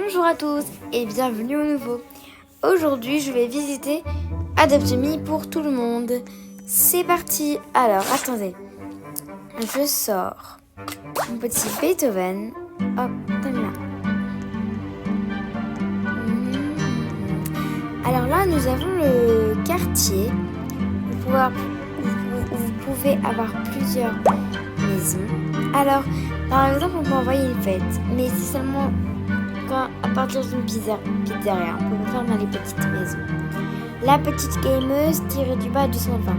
Bonjour à tous et bienvenue au nouveau. Aujourd'hui, je vais visiter Adopt.me pour tout le monde. C'est parti. Alors, attendez. Je sors mon petit Beethoven. Hop, là. Alors là, nous avons le quartier où vous pouvez avoir plusieurs maisons. Alors, par exemple, on peut envoyer une fête, mais c'est seulement à partir d'une pizzeria. On peut le faire dans les petites maisons. La petite gameuse tirée du bas 220.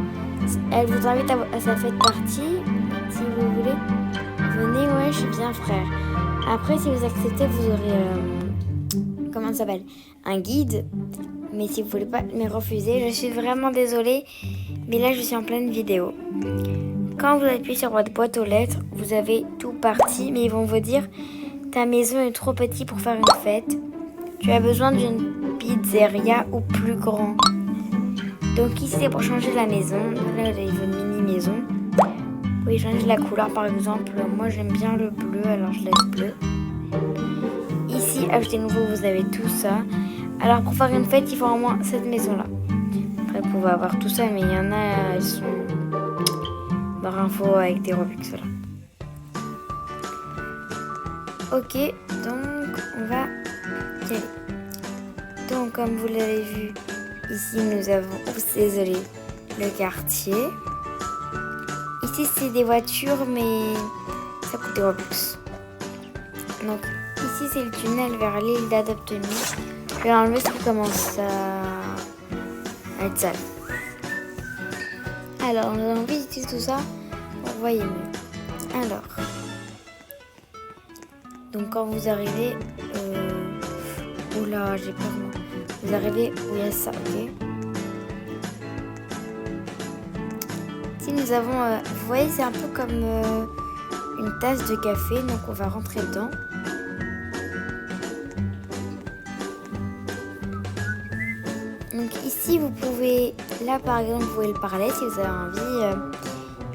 Elle vous invite à sa fête partie. Si vous voulez, venez, ouais, je suis bien frère. Après, si vous acceptez, vous aurez comment ça s'appelle, un guide. Mais si vous voulez pas me refuser, je suis vraiment désolée. Mais là, je suis en pleine vidéo. Quand vous appuyez sur votre boîte aux lettres, vous avez tout parti, mais ils vont vous dire ta maison est trop petite pour faire une fête. Tu as besoin d'une pizzeria ou plus grand. Donc ici, c'est pour changer la maison. Là, vous avez une mini-maison. Vous pouvez changer la couleur, par exemple. Moi, j'aime bien le bleu, alors je laisse bleu. Ici, ajouter nouveau, vous avez tout ça. Alors, pour faire une fête, il faut au moins cette maison-là. Après, vous pouvez avoir tout ça, mais il y en a, elles sont barre info avec des Robux, voilà. Ok, donc on va y aller. Donc comme vous l'avez vu, ici nous avons, désolé, le quartier. Ici c'est des voitures mais ça coûte des Robux. Donc ici c'est le tunnel vers l'île d'Adopt.me. Je vais l'enlever parce qu'il commence à être sale. Alors nous allons visiter tout ça pour voir mieux. Alors. Donc quand vous arrivez, oula, j'ai peur moi. Vous arrivez où il y a ça, ok. Ici nous avons, vous voyez, c'est un peu comme une tasse de café, donc on va rentrer dedans. Donc ici vous pouvez, là par exemple, vous pouvez le parler si vous avez envie.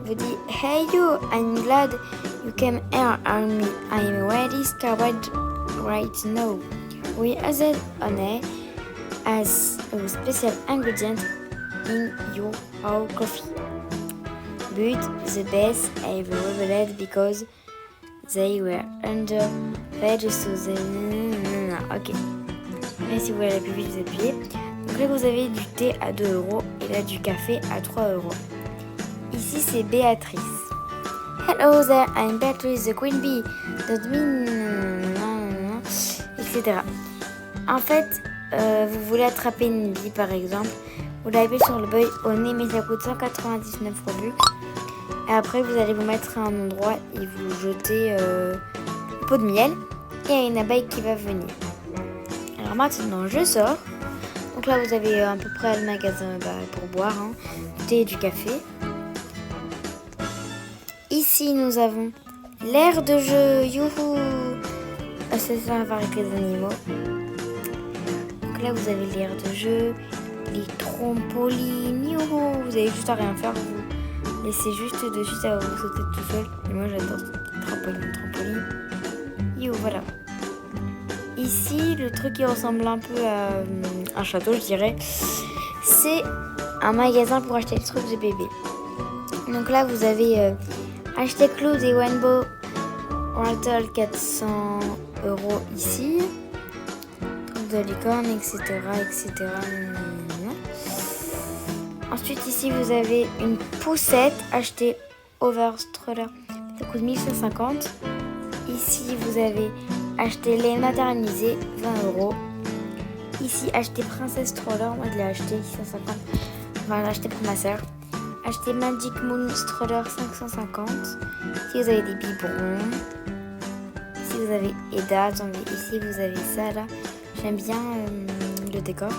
Vous dit hey you, I'm glad you came here and I'm ready started right now. We added honey as a special ingredient in your coffee. But the best I've revealed because they were under page so they... Ok. Et si vous voulez aller plus vite, vous appuyez. Donc là vous avez du thé à 2 € et là du café à 3 €. Ici c'est Béatrice. Hello there, I'm Beatrice the Queen Bee. That mean... etc. En fait, vous voulez attraper une bille par exemple. Vous l'avez sur le bœil au nez, mais ça coûte 199 Robux. Et après, vous allez vous mettre à un endroit et vous jetez une pot de miel. Et il y a une abeille qui va venir. Alors maintenant, je sors. Donc là, vous avez à peu près le magasin pour boire, hein, du thé et du café. Ici, nous avons l'aire de jeu. Youhou! Ça va avec les animaux. Donc là, vous avez l'aire de jeu, les trampolines. Youhou! Vous avez juste à rien faire. Vous laissez juste dessus, ça va vous sauter tout seul. Et moi, j'adore trampoline. Youhou, voilà. Ici, le truc qui ressemble un peu à un château, je dirais, c'est un magasin pour acheter des trucs de bébé. Donc là, vous avez acheter clothes et Rainbow Rental 400 € ici. Truc de licorne, etc. etc. Ensuite, ici, vous avez une poussette achetée Overstroller. Ça coûte 1150. Ici, vous avez acheté lait maternisé, 20 €. Ici, acheter Princess Stroller. Moi, je l'ai acheté 650. Enfin, je l'ai acheté pour ma soeur. Acheter Magic Moon Stroller 550. Si vous avez des biberons. Si vous avez Eda, attendez, ici vous avez ça là. J'aime bien le décor.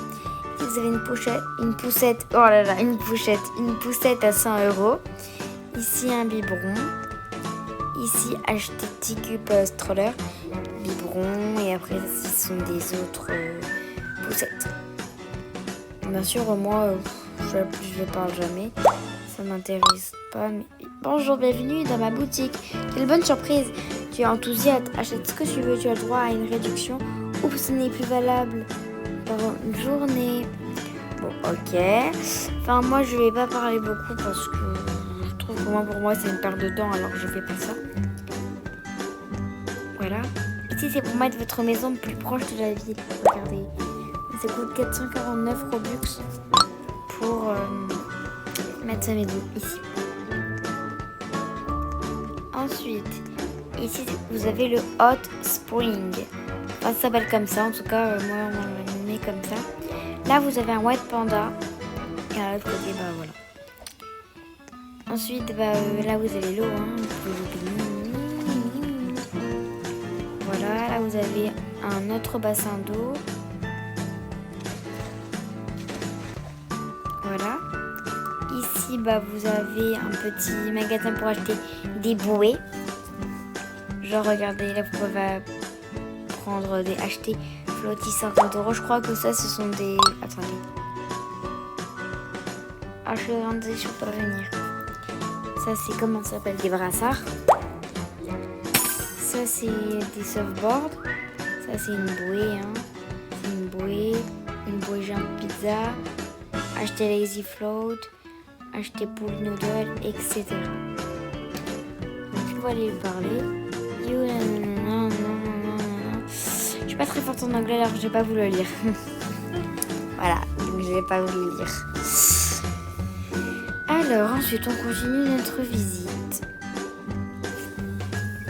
Si vous avez une poussette, oh là là, une poussette à 100 €. Ici un biberon. Ici acheter T-Cube Stroller, biberon, et après ce sont des autres poussettes. Bien sûr, moi, je parle jamais. Ça m'intéresse pas, mais... Bonjour, bienvenue dans ma boutique. Quelle bonne surprise. Tu es enthousiaste, achète ce que tu veux, tu as le droit à une réduction ou ce n'est plus valable pendant une journée. Bon, ok. Enfin, moi, je vais pas parler beaucoup parce que je trouve que pour moi, c'est une perte de temps, alors je fais pas ça. Voilà. Ici, c'est pour mettre votre maison plus proche de la ville. Regardez. Ça coûte 449 Robux pour mettre sa maison ici. Ensuite, ici, vous avez le Hot Spring. Enfin, ça s'appelle comme ça. En tout cas, moi, on l'a mis comme ça. Là, vous avez un White Panda. Et à l'autre côté, bah voilà. Ensuite, là, vous avez l'eau. Voilà, là, vous avez un autre bassin d'eau. Voilà. Ici, vous avez un petit magasin pour acheter des bouées. Genre, regardez, là, vous pouvez acheter Flotti 50 €. Je crois que ça, ce sont des... Attendez. Ah, je vais regarder, je peux revenir. Ça, c'est comment ça s'appelle? Des brassards. Ça, c'est des surfboards. Ça, c'est une bouée. C'est une bouée géante pizza. Acheter Lazy Float. Acheter Pool Noodle, etc. Donc, je vais aller lui parler. Je suis pas très forte en anglais, alors je vais pas vous le lire. Voilà, donc je vais pas vous le lire. Alors, ensuite, on continue notre visite.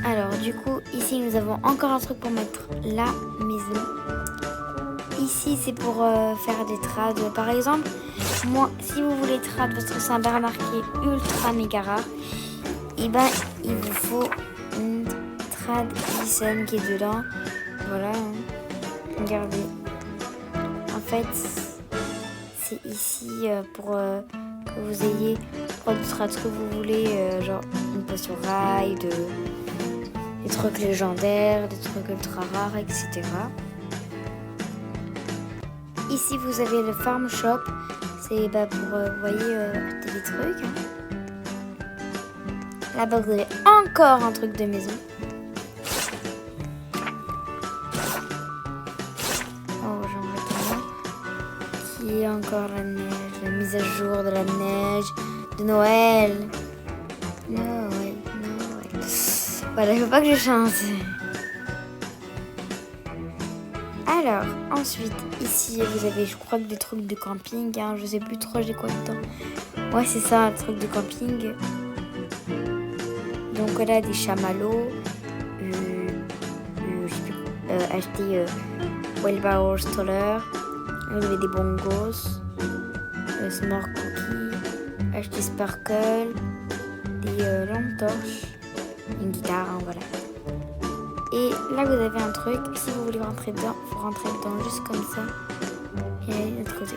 Alors, du coup, ici, nous avons encore un truc pour mettre la maison. Ici, c'est pour faire des trades. Par exemple, moi, si vous voulez trad votre Saint-Bernard qui est ultra méga rare, et il vous faut une trad Listen qui est dedans. Voilà, regardez. En fait, c'est ici pour que vous ayez du trad que vous voulez, genre une potion ride, des trucs légendaires, des trucs ultra rares, etc. Ici, vous avez le Farm Shop. C'est pour, vous voyez, acheter des trucs. Là-bas, vous avez encore un truc de maison. Oh, j'en vois tellement. Qui est encore la neige, la mise à jour de la neige, de Noël. Noël. Voilà, il ne faut pas que je chante. Alors, ensuite, ici, vous avez, je crois, des trucs de camping. Je sais plus trop, j'ai quoi dedans. Ouais, c'est ça, un truc de camping. Donc là, des chamallows. Acheter wheelbarrow stoller. Vous avez des bongos. S'more cookie. Acheter sparkle. Des lampes torches. Une guitare, voilà. Et là, vous avez un truc. Si vous voulez rentrer dedans, il faut rentrer dedans juste comme ça. Et aller de l'autre côté.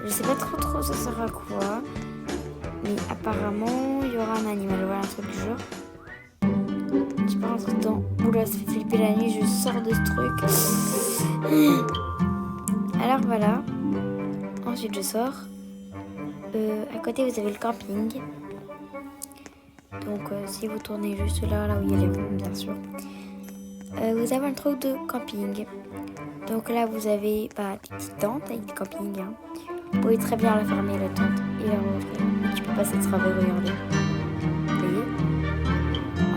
Je sais pas trop ça sert à quoi. Mais apparemment, il y aura un animal. Voilà, un truc du genre. Je peux rentrer dedans. Oula, ça fait flipper la nuit. Je sors de ce truc. Alors voilà. Ensuite, je sors. À côté, vous avez le camping. Donc, si vous tournez juste là où il y a les ronds, bien sûr, vous avez un truc de camping. Donc là, vous avez des petites tentes avec du camping. Vous pouvez très bien la fermer, la tente, et la rouvrir. Tu peux passer de travail, regardez. Vous voyez.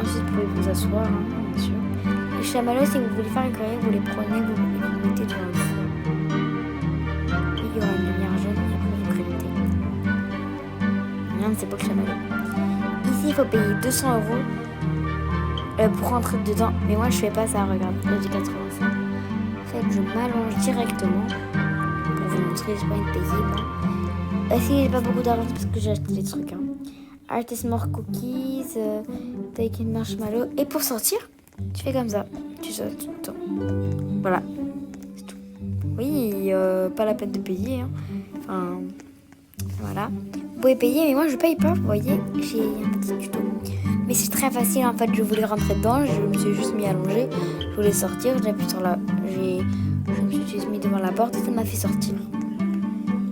Ensuite, vous pouvez vous asseoir, bien sûr. Les chamallows, si vous voulez faire une carrière, vous les prenez, vous les mettez devant le feu. Et il y aura une lumière jaune, et après, vous créditez. Regarde, c'est beau le chamallow. Ici, il faut payer 200 € pour rentrer dedans. Mais moi, je fais pas ça, regarde. Là, j'ai 85. En fait, je m'allonge directement pour vous montrer. J'ai pas envie de payer, moi. Si j'ai pas beaucoup d'argent, c'est parce que j'ai acheté des trucs. Acheter s'more cookies, take une marshmallow. Et pour sortir, tu fais comme ça. Tu sautes tout le temps. Voilà. C'est tout. Oui, pas la peine de payer. Enfin, voilà. Vous pouvez payer, mais moi je paye pas, vous voyez, j'ai un petit tuto. Mais c'est très facile, en fait, je voulais rentrer dedans, je me suis juste mis allongée, je voulais sortir, j'appuie sur je me suis juste mis devant la porte et ça m'a fait sortir.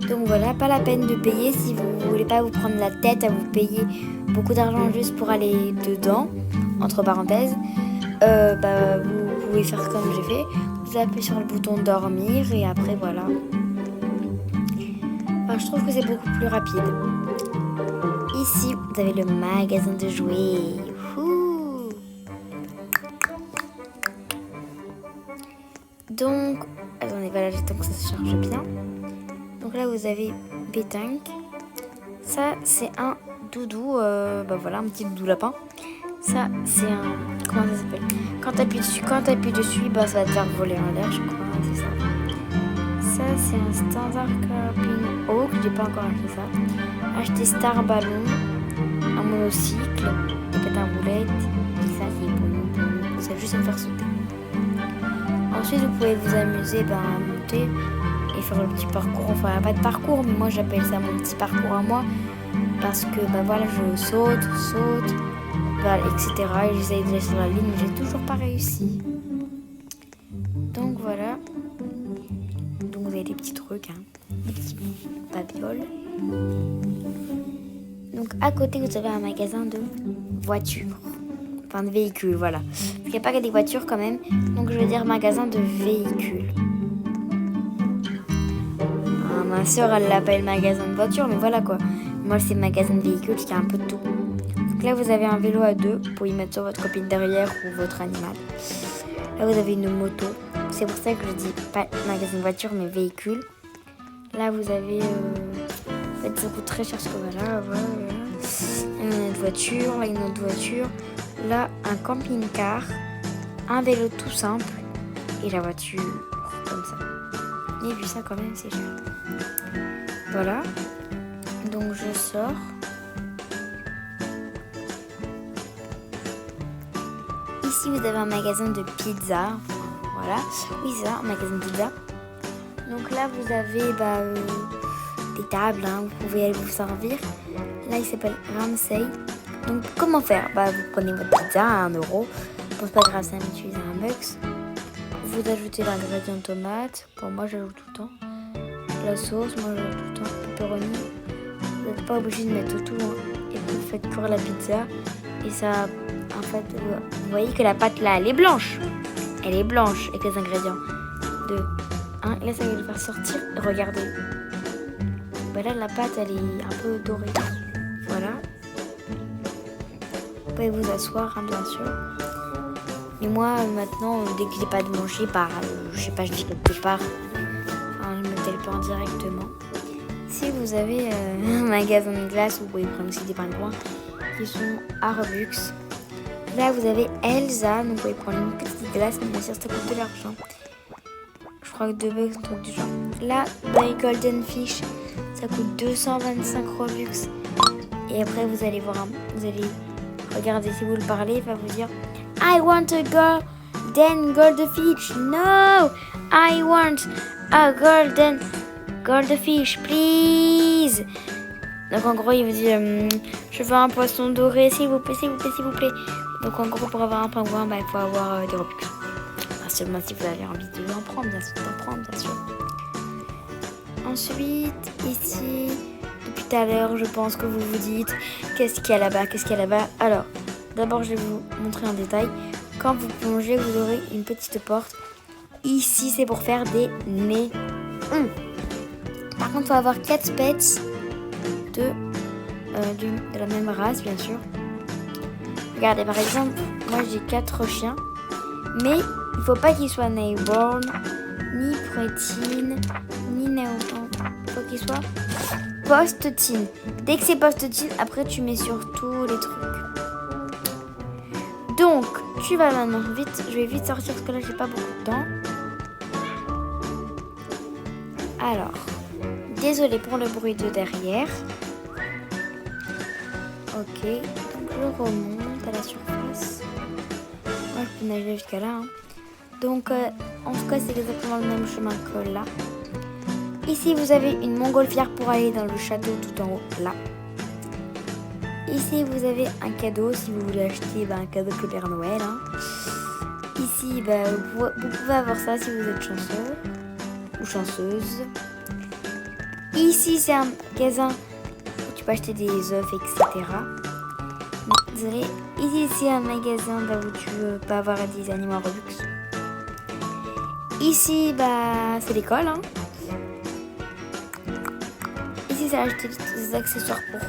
Donc voilà, pas la peine de payer si vous voulez pas vous prendre la tête à vous payer beaucoup d'argent juste pour aller dedans, entre parenthèses. Vous pouvez faire comme j'ai fait, vous vous appuyez sur le bouton dormir et après voilà. Enfin, je trouve que c'est beaucoup plus rapide. Ici, vous avez le magasin de jouets. Ouh. Donc, attendez, voilà, j'attends que ça se charge bien. Donc là, vous avez pétanque. Ça, c'est un doudou, voilà, un petit doudou lapin. Ça, c'est un... Comment ça s'appelle? Quand t'appuies dessus, ça va te faire voler en l'air, je crois, c'est ça. Ça, c'est un standard carping hawk, j'ai pas encore acheté ça. Acheter Star Ballon, un monocycle, des pétins roulettes. Et ça, c'est pour nous. Ça va juste me faire sauter. Ensuite, vous pouvez vous amuser à monter et faire le petit parcours. Enfin, pas de parcours, mais moi, j'appelle ça mon petit parcours à moi. Parce que, voilà, je saute, etc. Et j'essaye d'aller sur la ligne, mais j'ai toujours pas réussi. Donc, voilà. Donc, vous avez des petits trucs, des petits babioles. Donc, à côté, vous avez un magasin de voitures. Enfin, de véhicules, voilà. Il n'y a pas que des voitures quand même. Donc, je vais dire magasin de véhicules. Ma soeur, elle l'appelle magasin de voitures, mais voilà quoi. Moi, c'est magasin de véhicules, il y a un peu de tout. Donc là, vous avez un vélo à deux pour y mettre sur votre copine derrière ou votre animal. Là, vous avez une moto. C'est pour ça que je dis pas magasin de voitures, mais véhicules. Là, vous avez... En fait, ça coûte très cher ce que voilà. Une autre voiture, là, une autre voiture. Là, un camping-car. Un vélo tout simple. Et la voiture, comme ça. Et puis ça, quand même, c'est cher. Voilà. Donc, je sors. Ici, vous avez un magasin de pizza. Voilà. Oui, c'est ça, un magasin de pizza. Donc là, vous avez des tables. Vous pouvez aller vous servir. Là, il s'appelle Ramsay. Donc, comment faire? Vous prenez votre pizza à 1€. Bon, c'est pas grave, ça m'utilise un mux. Vous ajoutez l'ingrédient tomate. Pour moi, j'ajoute tout le temps. La sauce, moi, j'ajoute tout le temps. Pepperoni. Vous n'êtes pas obligé de mettre tout. Et vous faites cuire la pizza. Et ça, en fait, vous voyez que la pâte là, elle est blanche. Elle est blanche avec les ingrédients. Là, ça va le faire sortir. Regardez. Là, la pâte, elle est un peu dorée. Voilà. Vous pouvez vous asseoir, bien sûr. Et moi, maintenant, dès que j'ai pas de manger, je dis quelque part. Enfin, je me téléporte directement. Si vous avez un magasin de glace, vous pouvez prendre aussi des pains de coin qui sont à Robux. Là, vous avez Elsa, donc vous pouvez prendre une petite glace, mais bien sûr, ça coûte de l'argent. Je crois que 2 bucks, un truc du genre. Là, Berry Golden Fish, ça coûte 225 Robux. Et après, vous allez regarder, si vous le parlez, il va vous dire I want a golden goldfish. No, I want a golden goldfish, please. Donc en gros, il vous dit je veux un poisson doré, s'il vous plaît, s'il vous plaît, s'il vous plaît. Donc en gros, pour avoir un pingouin, il faut avoir des Robux. Seulement si vous avez envie de l'en prendre, bien sûr. Ensuite, ici, depuis tout à l'heure, je pense que vous vous dites qu'est-ce qu'il y a là-bas. Alors, d'abord, je vais vous montrer un détail. Quand vous plongez, vous aurez une petite porte. Ici, c'est pour faire des nez. Par contre, il faut avoir 4 pets de la même race, bien sûr. Regardez, par exemple, moi j'ai 4 chiens, mais il ne faut pas qu'ils soient newborn, ni préteen, ni néo-born. Il faut qu'ils soient post-teen. Dès que c'est post-teen, après tu mets sur tous les trucs. Donc, tu vas maintenant vite. Je vais vite sortir parce que là, j'ai pas beaucoup de temps. Alors, désolé pour le bruit de derrière. Ok, donc je remonte à la surface. Moi, je peux nager jusqu'à là. Donc, en tout cas, c'est exactement le même chemin que là. Ici, vous avez une montgolfière pour aller dans le château tout en haut, là. Ici, vous avez un cadeau si vous voulez acheter un cadeau que le Père Noël. Ici, vous pouvez avoir ça si vous êtes chanceux ou chanceuse. Ici, c'est un magasin où tu peux acheter des œufs, etc. Désolé. Ici, c'est un magasin où tu peux avoir des animaux Robux. Ici, bah, c'est l'école. Hein. Ici, c'est acheter des accessoires pour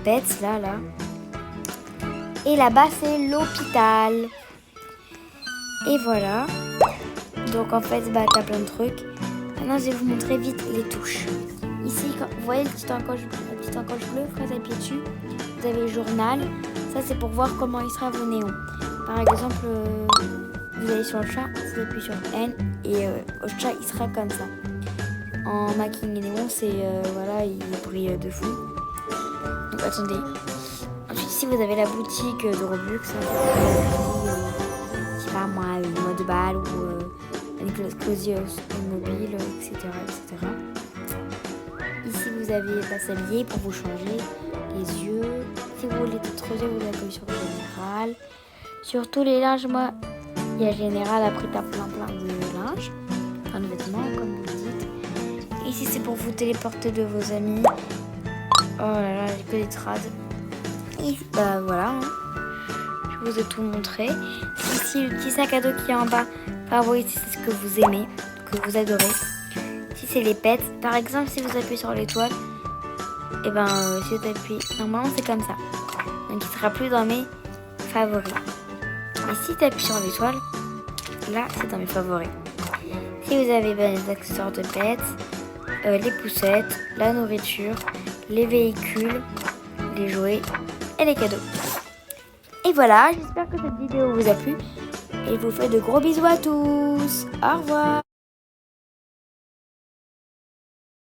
pets, là. Et là-bas, c'est l'hôpital. Et voilà. Donc, en fait, bah, t'as plein de trucs. Maintenant, je vais vous montrer vite les touches. Ici, vous voyez la petite encoche bleue, fraise à pied dessus. Vous avez le journal. Ça, c'est pour voir comment il sera vos néons. Par exemple, vous allez sur le chat, vous appuyez sur N et au chat, il sera comme ça. En maquilling les néons, c'est voilà, il brille de fou. Donc attendez. Ensuite, ici, vous avez la boutique de Robux. Je sais pas moi, une mode balle ou une closier mobile, etc., etc. Ici, vous avez s'habiller pour vous changer les yeux. Si vous voulez être rosé, vous appuyez sur Général. Sur tous les linges, moi, il y a Général. Après, t'as plein de linge, plein de vêtements, comme vous le dites. Ici, c'est pour vous téléporter de vos amis. Oh là là, j'ai que des trades. Et bah voilà, hein. Je vous ai tout montré. Ici, le petit sac à dos qui est en bas, favori, c'est ce que vous aimez, que vous adorez. Ici, c'est les pets. Par exemple, si vous appuyez sur l'étoile, et ben si vous appuyez, normalement c'est comme ça. Donc il sera plus dans mes favoris. Et si tu appuies sur l'étoile, là c'est dans mes favoris. Si vous avez les accessoires de pets, les poussettes, la nourriture, les véhicules, les jouets et les cadeaux. Et voilà, j'espère que cette vidéo vous a plu. Et je vous fais de gros bisous à tous. Au revoir.